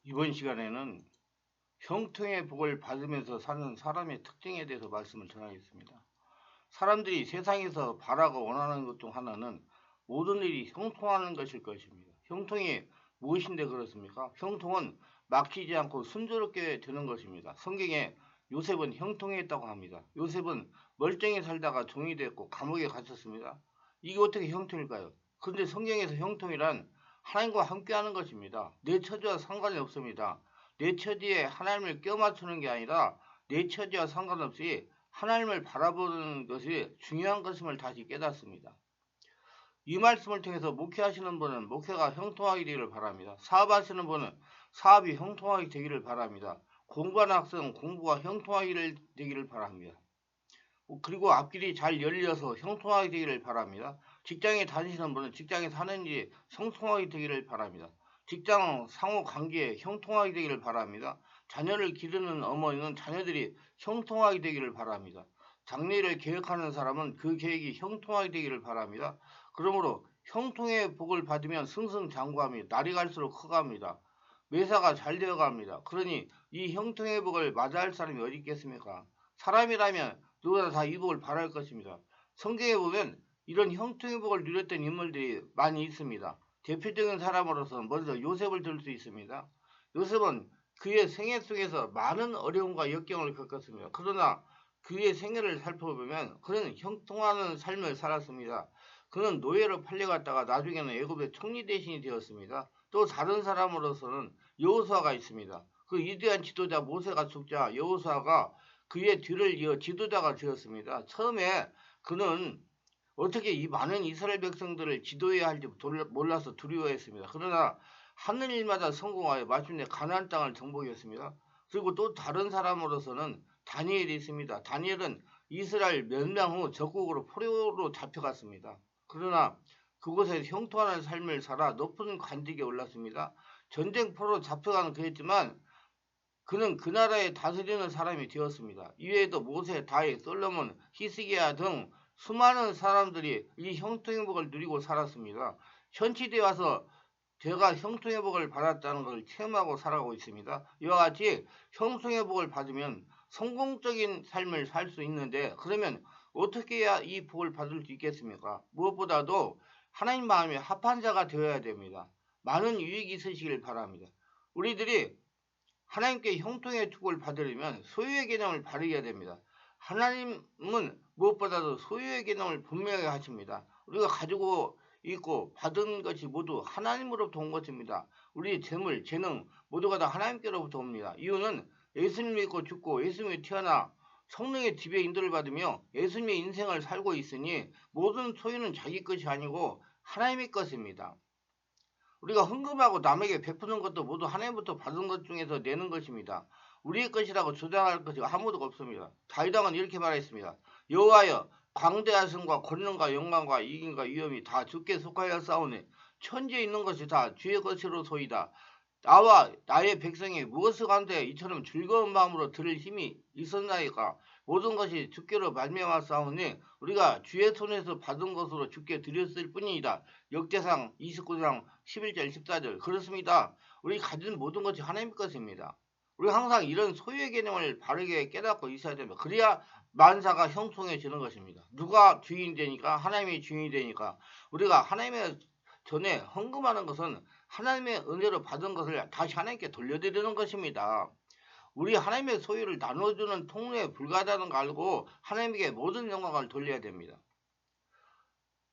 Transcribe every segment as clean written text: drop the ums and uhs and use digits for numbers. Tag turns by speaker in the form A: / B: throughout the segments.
A: 이번 시간에는 형통의 복을 받으면서 사는 사람의 특징에 대해서 말씀을 전하겠습니다. 사람들이 세상에서 바라고 원하는 것 중 하나는 모든 일이 형통하는 것일 것입니다. 형통이 무엇인데 그렇습니까? 형통은 막히지 않고 순조롭게 되는 것입니다. 성경에 요셉은 형통했다고 합니다. 요셉은 멀쩡히 살다가 종이 됐고 감옥에 갇혔습니다. 이게 어떻게 형통일까요? 그런데 성경에서 형통이란 하나님과 함께하는 것입니다. 내 처지와 상관이 없습니다. 내 처지에 하나님을 껴맞추는 게 아니라 내 처지와 상관없이 하나님을 바라보는 것이 중요한 것임을 다시 깨닫습니다. 이 말씀을 통해서 목회하시는 분은 목회가 형통하게 되기를 바랍니다. 사업하시는 분은 사업이 형통하게 되기를 바랍니다. 공부하는 학생은 공부가 형통하게 되기를 바랍니다. 그리고 앞길이 잘 열려서 형통하게 되기를 바랍니다. 직장에 다니시는 분은 직장에 사는 일이 형통하게 되기를 바랍니다. 직장 상호 관계에 형통하게 되기를 바랍니다. 자녀를 기르는 어머니는 자녀들이 형통하게 되기를 바랍니다. 장래를 계획하는 사람은 그 계획이 형통하게 되기를 바랍니다. 그러므로 형통의 복을 받으면 승승장구합니다. 날이 갈수록 커갑니다. 매사가 잘 되어갑니다. 그러니 이 형통의 복을 맞이할 사람이 어디 있겠습니까? 사람이라면 누구나 다 이 복을 바랄 것입니다. 성경에 보면 이런 형통의 복을 누렸던 인물들이 많이 있습니다. 대표적인 사람으로서는 먼저 요셉을 들 수 있습니다. 요셉은 그의 생애 속에서 많은 어려움과 역경을 겪었습니다. 그러나 그의 생애를 살펴보면 그는 형통하는 삶을 살았습니다. 그는 노예로 팔려갔다가 나중에는 애굽의 총리 대신이 되었습니다. 또 다른 사람으로서는 여호수아가 있습니다. 그 위대한 지도자 모세가 죽자 여호수아가 그의 뒤를 이어 지도자가 되었습니다. 처음에 그는 어떻게 이 많은 이스라엘 백성들을 지도해야 할지 몰라서 두려워했습니다. 그러나 하는 일마다 성공하여 마침내 가나안 땅을 정복했습니다. 그리고 또 다른 사람으로서는 다니엘이 있습니다. 다니엘은 이스라엘 멸망 후 적국으로 포로로 잡혀갔습니다. 그러나 그곳에 형통하는 삶을 살아 높은 관직에 올랐습니다. 전쟁포로 잡혀가는 그랬지만 그는 그 나라에 다스리는 사람이 되었습니다. 이외에도 모세, 다윗, 솔로몬, 히스기야 등 수많은 사람들이 이 형통의 복을 누리고 살았습니다. 현 시대에 와서 제가 형통의 복을 받았다는 것을 체험하고 살아가고 있습니다. 이와 같이 형통의 복을 받으면 성공적인 삶을 살 수 있는데 그러면 어떻게 해야 이 복을 받을 수 있겠습니까? 무엇보다도 하나님 마음에 합한 자가 되어야 됩니다. 많은 유익이 있으시길 바랍니다. 우리들이 하나님께 형통의 축복을 받으려면 소유의 개념을 바르게 됩니다. 하나님은 무엇보다도 소유의 개념을 분명하게 하십니다. 우리가 가지고 있고 받은 것이 모두 하나님으로부터 온 것입니다. 우리의 재물, 재능 모두가 다 하나님께로부터 옵니다. 이유는 예수님 믿고 죽고 예수님이 태어나 성령의 지배 인도를 받으며 예수님의 인생을 살고 있으니 모든 소유는 자기 것이 아니고 하나님의 것입니다. 우리가 헌금하고 남에게 베푸는 것도 모두 하나님부터 받은 것 중에서 내는 것입니다. 우리의 것이라고 주장할 것이 아무도 없습니다. 다윗왕은 이렇게 말했습니다. 여호와여 광대하심과 권능과 영광과 이김과 위엄이 다 주께 속하여 싸우니 천지에 있는 것이 다 주의 것이로소이다. 나와 나의 백성이 무엇을 간데 이처럼 즐거운 마음으로 들을 힘이 있었나이까. 모든 것이 주께로 말미암아 싸우니 우리가 주의 손에서 받은 것으로 주께 드렸을 뿐이다. 역대상 29장 11절 14절 그렇습니다. 우리 가진 모든 것이 하나님 것입니다. 우리 항상 이런 소유의 개념을 바르게 깨닫고 있어야 됩니다. 그래야 만사가 형통해지는 것입니다. 누가 주인이 되니까? 하나님이 주인이 되니까. 우리가 하나님의 전에 헌금하는 것은 하나님의 은혜로 받은 것을 다시 하나님께 돌려드리는 것입니다. 우리 하나님의 소유를 나눠주는 통로에 불과하다는 걸 알고 하나님에게 모든 영광을 돌려야 됩니다.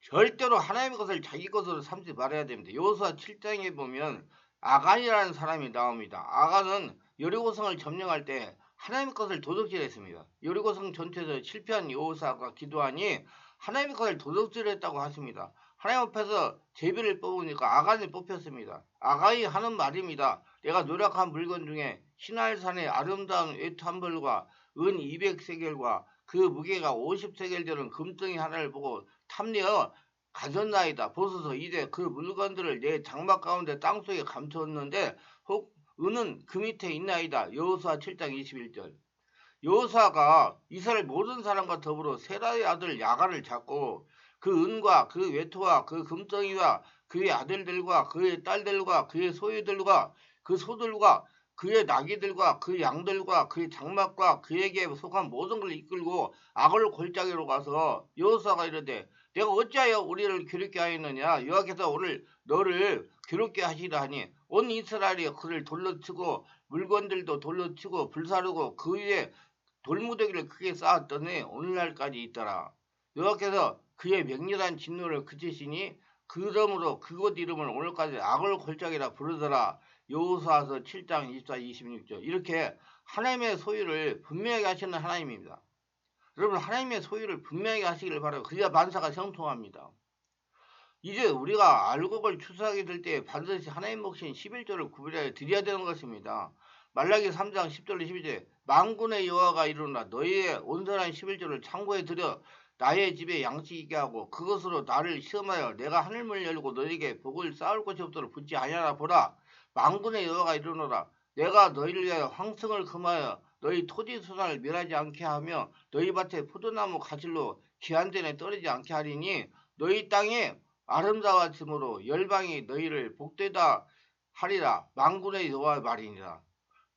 A: 절대로 하나님의 것을 자기 것으로 삼지 말아야 됩니다. 여호수아 7장에 보면 아간이라는 사람이 나옵니다. 아간은 여리고성을 점령할 때 하나님의 것을 도둑질했습니다. 여리고성 전투에서 실패한 여호수아가 기도하니 하나님의 것을 도둑질했다고 하십니다. 하나님 앞에서 제비를 뽑으니까 아간이 뽑혔습니다. 아간이 하는 말입니다. 내가 노력한 물건 중에 시날산의 아름다운 외투 한 벌과 은 200세겔과 그 무게가 50세겔 되는 금덩이 하나를 보고 탐내어 가졌나이다. 보소서 이제 그 물건들을 내 장막 가운데 땅속에 감추었는데 혹 은은 그 밑에 있나이다. 여호수아 7장 21절. 여호수아가 이스라엘 모든 사람과 더불어 세라의 아들 야갈을 잡고 그 은과 그 외투와 그 금덩이와 그의 아들들과 그의 딸들과 그의 소유들과 그 소들과 그의 나귀들과 그 양들과 그의 장막과 그에게 속한 모든 걸 이끌고 악을 골짜기로 가서 여호수아가 이르되 내가 어찌하여 우리를 괴롭게 하였느냐 여호와께서 오늘 너를 괴롭게 하시라 하니 온 이스라엘이 그를 돌려치고 물건들도 돌려치고 불사르고 그 위에 돌무더기를 크게 쌓았더니 오늘날까지 있더라. 여호와께서 그의 맹렬한 진노를 그치시니 그러므로 그곳 이름을 오늘까지 악을 골짜기라 부르더라. 여호수아서 7장 24, 26절. 이렇게 하나님의 소유를 분명하게 하시는 하나님입니다. 여러분 하나님의 소유를 분명하게 하시기를 바라고 그래야 만사가 형통합니다. 이제 우리가 알곡을 추수하게 될 때 반드시 하나님 몫인 11조를 구별하여 드려야 되는 것입니다. 말라기 3장 10절로 12절 만군의 여호와가 이르노라 너희의 온전한 11조를 창고에 들여 나의 집에 양식 있게 하고 그것으로 나를 시험하여 내가 하늘문을 열고 너희에게 복을 쌓을 곳이 없도록 붙지 아니하나 보라. 만군의 여호와가 이르노라 내가 너희를 위하여 황성을 금하여 너희 토지 소산을 멸하지 않게 하며 너희 밭에 포도나무 가질로 기한전에 떨어지지 않게 하리니 너희 땅에 아름다워짐으로 열방이 너희를 복되다 하리라. 만군의 여호와의 말이니라.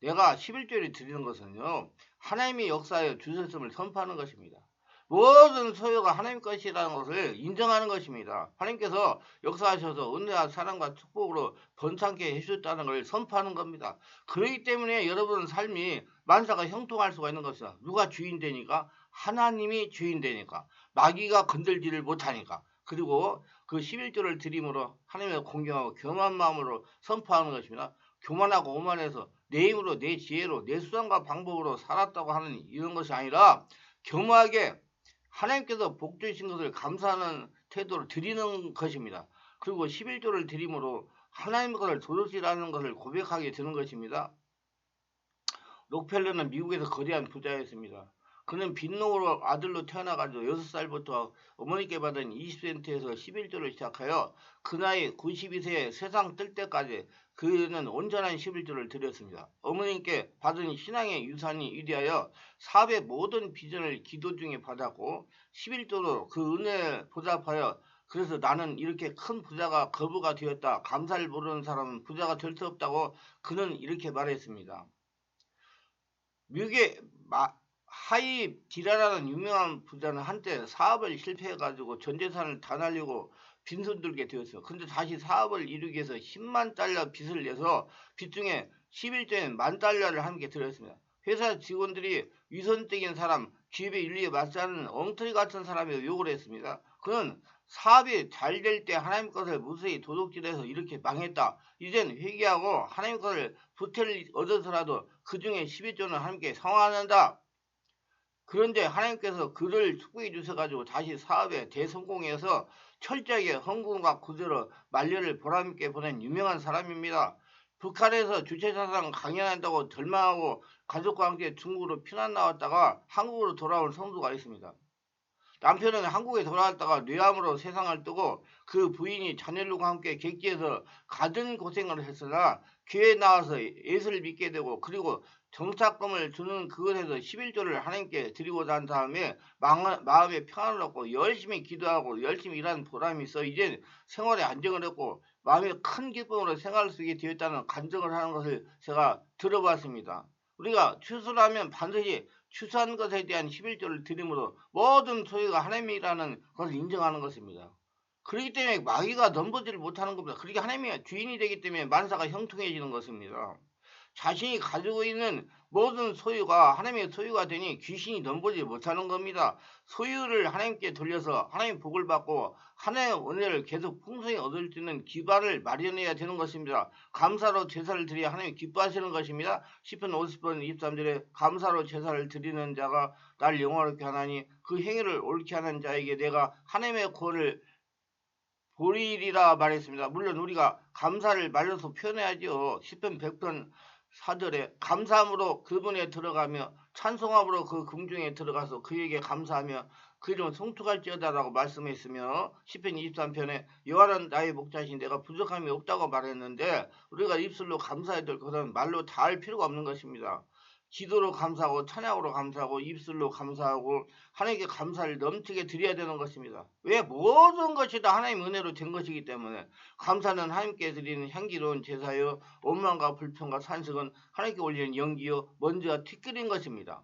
A: 내가 11조를 드리는 것은요 하나님이 역사하여 주셨음을 선포하는 것입니다. 모든 소유가 하나님 것이라는 것을 인정하는 것입니다. 하나님께서 역사하셔서 은혜와 사랑과 축복으로 번창케 해주셨다는 걸 선포하는 겁니다. 그렇기 때문에 여러분 삶이 만사가 형통할 수가 있는 것이다. 누가 주인 되니까? 하나님이 주인 되니까. 마귀가 건들지를 못하니까. 그리고 그 11조를 드림으로 하나님을 공경하고 겸한 마음으로 선포하는 것입니다. 교만하고 오만해서 내 힘으로 내 지혜로 내 수단과 방법으로 살았다고 하는 이런 것이 아니라 겸하게 하나님께서 복 주신 것을 감사하는 태도를 드리는 것입니다. 그리고 11조를 드림으로 하나님의 것을 도둑질하는 것을 고백하게 되는 것입니다. 록펠러는 미국에서 거대한 부자였습니다. 그는 빈농으로 아들로 태어나가지고 6살부터 어머니께 받은 20센트에서 11조를 시작하여 그 나이 92세에 세상 뜰 때까지 그는 온전한 11조를 드렸습니다. 어머니께 받은 신앙의 유산이 위대하여 사업의 모든 비전을 기도 중에 받았고 11조로 그 은혜를 보답하여 그래서 나는 이렇게 큰 부자가 거부가 되었다. 감사를 모르는 사람은 부자가 될 수 없다고 그는 이렇게 말했습니다. 미국의 하이 디라라는 유명한 부자는 한때 사업을 실패해가지고 전 재산을 다 날리고 빈손 들게 되었어요. 근데 다시 사업을 이루기 위해서 10만 달러 빚을 내서 빚 중에 11조에 10,000달러를 함께 들였습니다. 회사 직원들이 위선적인 사람, 기업의 윤리에 맞지 않는 엉터리 같은 사람이 욕을 했습니다. 그는 사업이 잘 될 때 하나님 것을 무수히 도둑질해서 이렇게 망했다. 이젠 회개하고 하나님 것을 부태를 얻어서라도 그 중에 12조는 하나님께 상환한다. 그런데 하나님께서 그를 축복해 주셔가지고 다시 사업에 대성공해서 철저하게 헌금과 구제로 만료를 보람있게 보낸 유명한 사람입니다. 북한에서 주체사상 강연한다고 절망하고 가족과 함께 중국으로 피난 나왔다가 한국으로 돌아온 성도가 있습니다. 남편은 한국에 돌아왔다가 뇌암으로 세상을 뜨고 그 부인이 자녀들과 함께 객지에서 가든 고생을 했으나 교회에 나와서 예수를 믿게 되고 그리고 정착금을 주는 그것에서 11조를 하나님께 드리고 난 다음에 마음의 평안을 얻고 열심히 기도하고 열심히 일하는 보람이 있어 이제 생활에 안정을 했고 마음에 큰 기쁨으로 생활할 수 있게 되었다는 간증을 하는 것을 제가 들어봤습니다. 우리가 추수를 하면 반드시 추수한 것에 대한 11조를 드림으로 모든 소유가 하나님이라는 것을 인정하는 것입니다. 그렇기 때문에 마귀가 넘보지를 못하는 겁니다. 그렇게 하나님이 주인이 되기 때문에 만사가 형통해지는 것입니다. 자신이 가지고 있는 모든 소유가 하나님의 소유가 되니 귀신이 넘보지 못하는 겁니다. 소유를 하나님께 돌려서 하나님 복을 받고 하나님의 은혜를 계속 풍성히 얻을 수 있는 기반을 마련해야 되는 것입니다. 감사로 제사를 드려야 하나님 기뻐하시는 것입니다. 시편 50편 23절에 감사로 제사를 드리는 자가 날 영화롭게 하나니 그 행위를 옳게 하는 자에게 내가 하나님의 구원을 보리리라 말했습니다. 물론 우리가 감사를 말려서 표현해야죠. 시편 100편 4절에 감사함으로 그분에 들어가며 찬송함으로 그 궁중에 들어가서 그에게 감사하며 그 이름 송축할지어다라고 말씀했으며 시편 23편에 여호와는 나의 목자신 내가 부족함이 없다고 말했는데 우리가 입술로 감사해야 될 것은 말로 다 할 필요가 없는 것입니다. 기도로 감사하고 찬양으로 감사하고 입술로 감사하고 하나님께 감사를 넘치게 드려야 되는 것입니다. 왜? 모든 것이 다 하나님 은혜로 된 것이기 때문에 감사는 하나님께 드리는 향기로운 제사요 원망과 불평과 산식은 하나님께 올리는 연기요 먼지와 티끌인 것입니다.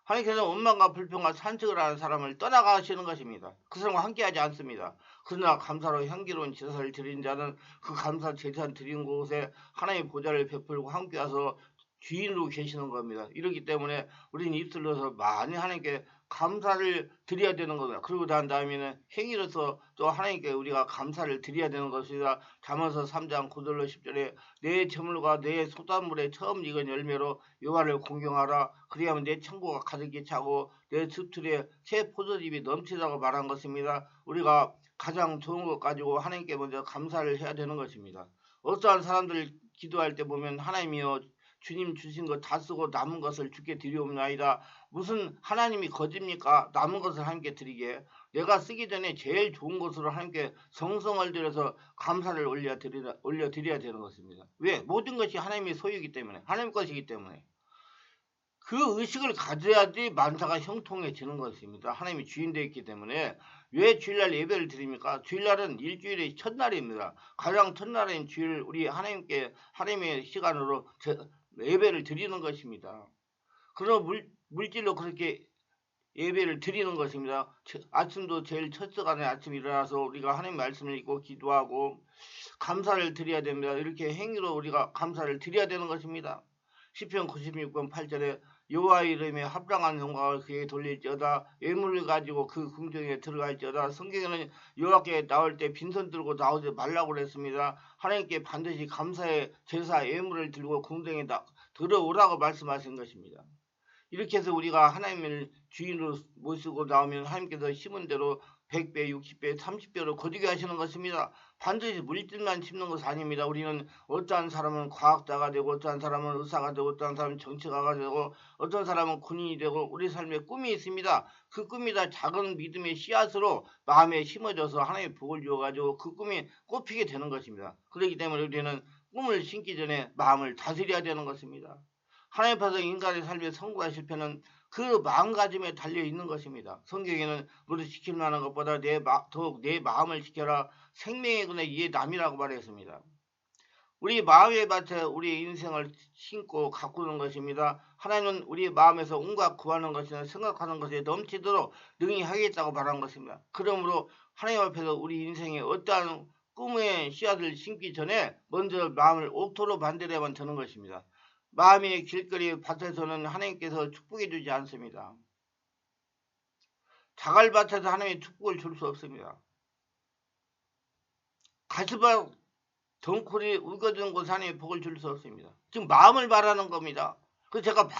A: 하나님께서는 원망과 불평과 산책을 하는 사람을 떠나가시는 것입니다. 그 사람과 함께하지 않습니다. 그러나 감사로 향기로운 제사를 드린 자는 그 감사 제사 드린 곳에 하나님의 보좌를 베풀고 함께와서 주인으로 계시는 겁니다. 이렇기 때문에 우리는 입술로서 많이 하나님께 감사를 드려야 되는 겁니다. 그리고 난 다음에는 행위로서 또 하나님께 우리가 감사를 드려야 되는 것이다. 잠언서 3장 9절로 10절에 내 재물과 내 소단물에 처음 익은 열매로 여호와를 공경하라. 그리하면 내 창고가 가득히 차고 내 숲틀에 새 포도즙이 넘치다고 말한 것입니다. 우리가 가장 좋은 것 가지고 하나님께 먼저 감사를 해야 되는 것입니다. 어떠한 사람들 기도할 때 보면 하나님이여 주님 주신 것 다 쓰고 남은 것을 주께 드리옵나이다. 무슨 하나님이 거짓입니까? 남은 것을 하나님께 드리게. 내가 쓰기 전에 제일 좋은 것으로 하나님께 정성을 들여서 감사를 올려드려야 되는 것입니다. 왜? 모든 것이 하나님의 소유이기 때문에, 하나님 것이기 때문에. 그 의식을 가져야지 만사가 형통해지는 것입니다. 하나님이 주인 되어 있기 때문에. 왜 주일날 예배를 드립니까? 주일날은 일주일의 첫날입니다. 가장 첫날인 주일 우리 하나님의 시간으로 예배를 드리는 것입니다. 그럼 물질로 그렇게 예배를 드리는 것입니다. 아침도 제일 첫 시간에 아침 일어나서 우리가 하나님 말씀을 읽고 기도하고 감사를 드려야 됩니다. 이렇게 행위로 우리가 감사를 드려야 되는 것입니다. 시편 96편 8절에 여호와 이름에 합당한 영광을 그에게 돌릴지어다. 예물을 가지고 그 궁정에 들어갈지어다. 성경에는 여호와께 나올 때 빈손 들고 나오지 말라고 그랬습니다. 하나님께 반드시 감사의 제사 예물을 들고 궁정에 들어오라고 말씀하신 것입니다. 이렇게 해서 우리가 하나님을 주인으로 모시고 나오면 하나님께서 심은 대로 100배, 60배, 30배로 거두게 하시는 것입니다. 반드시 물질만 심는 것이 아닙니다. 우리는 어떠한 사람은 과학자가 되고 어떠한 사람은 의사가 되고 어떠한 사람은 정치가가 되고 어떤 사람은 군인이 되고 우리 삶에 꿈이 있습니다. 그 꿈이 다 작은 믿음의 씨앗으로 마음에 심어져서 하나님의 복을 주어가지고 그 꿈이 꽃피게 되는 것입니다. 그렇기 때문에 우리는 꿈을 심기 전에 마음을 다스려야 되는 것입니다. 하나님 앞에서 인간의 삶의 성공과 실패는 그 마음가짐에 달려 있는 것입니다. 성경에는 무릇 지킬 만한 것보다 더욱 내 마음을 지켜라. 생명의 근에 이에 남이라고 말했습니다. 우리 마음의 밭에 우리의 인생을 심고 가꾸는 것입니다. 하나님은 우리 마음에서 온갖 구하는 것이나 생각하는 것에 넘치도록 능히 하겠다고 말한 것입니다. 그러므로 하나님 앞에서 우리 인생에 어떠한 꿈의 씨앗을 심기 전에 먼저 마음을 옥토로 만들어야만 되는 것입니다. 마음의 길거리 밭에서는 하나님께서 축복해 주지 않습니다. 자갈밭에서 하나님의 축복을 줄 수 없습니다. 가시밭 덩굴이 우거진 곳에 하나님의 복을 줄 수 없습니다. 지금 마음을 말하는 겁니다. 그래서 제가 막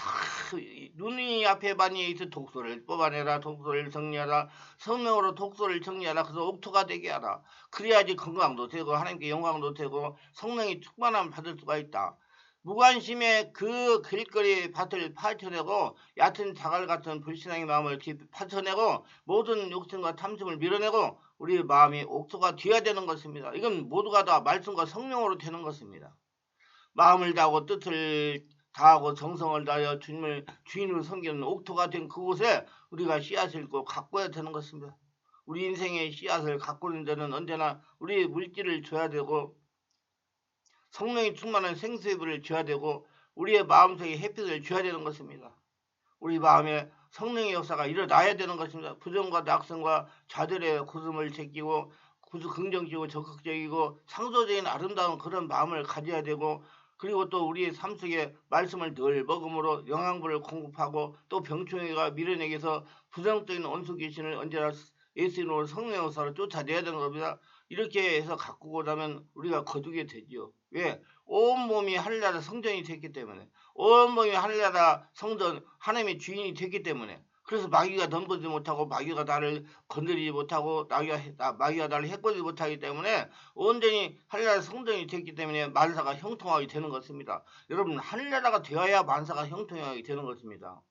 A: 눈이 앞에 많이 있어 독소를 뽑아내라, 독소를 정리하라, 성령으로 독소를 정리하라. 그래서 옥토가 되게 하라. 그래야지 건강도 되고 하나님께 영광도 되고 성령이 충만함을 받을 수가 있다. 무관심의 그 길거리 밭을 파헤쳐내고 얕은 자갈 같은 불신앙의 마음을 파헤쳐내고 모든 욕심과 탐심을 밀어내고 우리 마음이 옥토가 되어야 되는 것입니다. 이건 모두가 다 말씀과 성령으로 되는 것입니다. 마음을 다하고 뜻을 다하고 정성을 다하여 주님을 주인으로 섬기는 옥토가 된 그곳에 우리가 씨앗을 꼭 가꿔야 되는 것입니다. 우리 인생의 씨앗을 가꾸는 데는 언제나 우리의 물질을 줘야 되고 성령이 충만한 생수의 줘야 되고 우리의 마음속에 햇빛을 줘야 되는 것입니다. 우리 마음에 성령의 역사가 일어나야 되는 것입니다. 부정과 낙성과 좌절의 고슴을 제끼고 긍정적이고 적극적이고 창조적인 아름다운 그런 마음을 가져야 되고 그리고 또 우리의 삶 속에 말씀을 늘 먹음으로 영양분을 공급하고 또 병충해가 밀어내기 위해서 부정적인 원수 귀신을 언제나 예수 이름으로 성령의 역사로 쫓아내야 되는 겁니다. 이렇게 해서 가꾸고 나면 우리가 거두게 되지요. 왜? 온몸이 하늘나라 성전이 됐기 때문에 온몸이 하늘나라 성전 하나님의 주인이 됐기 때문에 그래서 마귀가 넘보지 못하고 마귀가 나를 건드리지 못하고 마귀가 나를 해코지 못하기 때문에 온전히 하늘나라 성전이 됐기 때문에 만사가 형통하게 되는 것입니다. 여러분 하늘나라가 되어야 만사가 형통하게 되는 것입니다.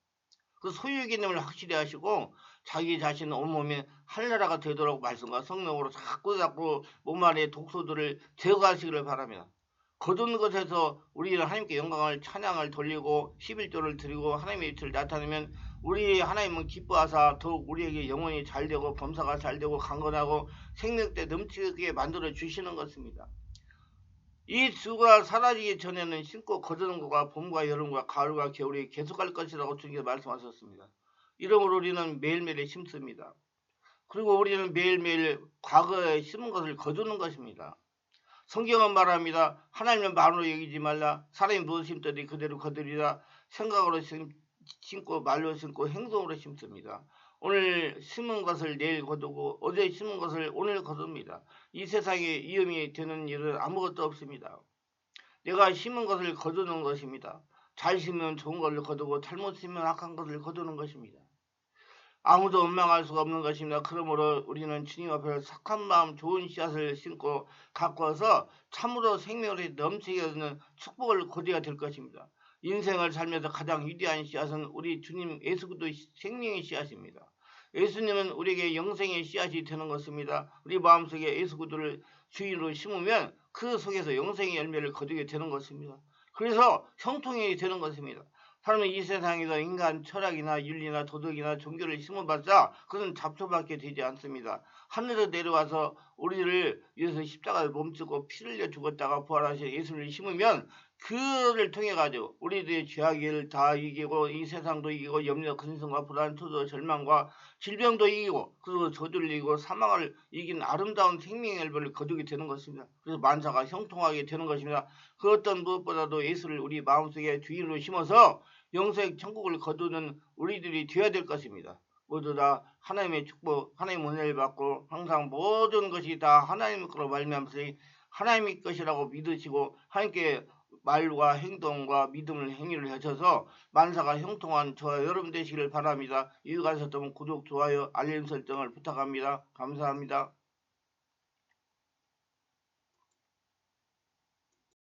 A: 그 소유 개념을 확실히 하시고 자기 자신 온몸에 하늘나라가 되도록 말씀과 성령으로 자꾸 몸 안에 독소들을 제거하시기를 바랍니다. 거둔 것에서 우리는 하나님께 영광을 찬양을 돌리고 11조를 드리고 하나님의 위치를 나타내면 우리 하나님은 기뻐하사 더욱 우리에게 영혼이 잘되고 범사가 잘되고 강건하고 생명때 넘치게 만들어 주시는 것입니다. 이 수가 사라지기 전에는 심고 거두는 것과 봄과 여름과 가을과 겨울이 계속할 것이라고 주님께서 말씀하셨습니다. 이러므로 우리는 매일매일 심습니다. 그리고 우리는 매일매일 과거에 심은 것을 거두는 것입니다. 성경은 말합니다. 하나님은 마음으로 여기지 말라. 사람이 무엇 심더니 그대로 거두리라. 생각으로 심고 말로 심고 행동으로 심습니다. 오늘 심은 것을 내일 거두고 어제 심은 것을 오늘 거둡니다. 이 세상에 위험이 되는 일은 아무것도 없습니다. 내가 심은 것을 거두는 것입니다. 잘 심으면 좋은 것을 거두고 잘못 심으면 악한 것을 거두는 것입니다. 아무도 원망할 수가 없는 것입니다. 그러므로 우리는 주님 앞에 착한 마음 좋은 씨앗을 심고 갖고 와서 참으로 생명으로 넘치게 하는 축복을 거두어야 될 것입니다. 인생을 살면서 가장 위대한 씨앗은 우리 주님 예수 그리스도의 생명의 씨앗입니다. 예수님은 우리에게 영생의 씨앗이 되는 것입니다. 우리 마음속에 예수 그리스도를 주인으로 심으면 그 속에서 영생의 열매를 거두게 되는 것입니다. 그래서 형통이 되는 것입니다. 사람은 이 세상에서 인간 철학이나 윤리나 도덕이나 종교를 심어봤자 그것은 잡초밖에 되지 않습니다. 하늘에서 내려와서 우리를 위해서 십자가를 몸쓰고 피를 흘려 죽었다가 부활하신 예수를 심으면 그를 통해 가지고 우리들의 죄악을 다 이기고 이 세상도 이기고 염려 근심과 불안 초조 절망과 질병도 이기고 그리고 저주를 이기고 사망을 이긴 아름다운 생명의 열매를 거두게 되는 것입니다. 그래서 만사가 형통하게 되는 것입니다. 그 어떤 무엇보다도 예수를 우리 마음속에 주인으로 심어서 영생 천국을 거두는 우리들이 되어야 될 것입니다. 모두 다 하나님의 축복, 하나님의 은혜를 받고 항상 모든 것이 다 하나님 거로 말미암아서 하나님의 것이라고 믿으시고 하나님께 말과 행동과 믿음을 행위를 하셔서 만사가 형통한 저와 여러분 되시기를 바랍니다. 이유 가셨다면 구독, 좋아요, 알림 설정을 부탁합니다. 감사합니다.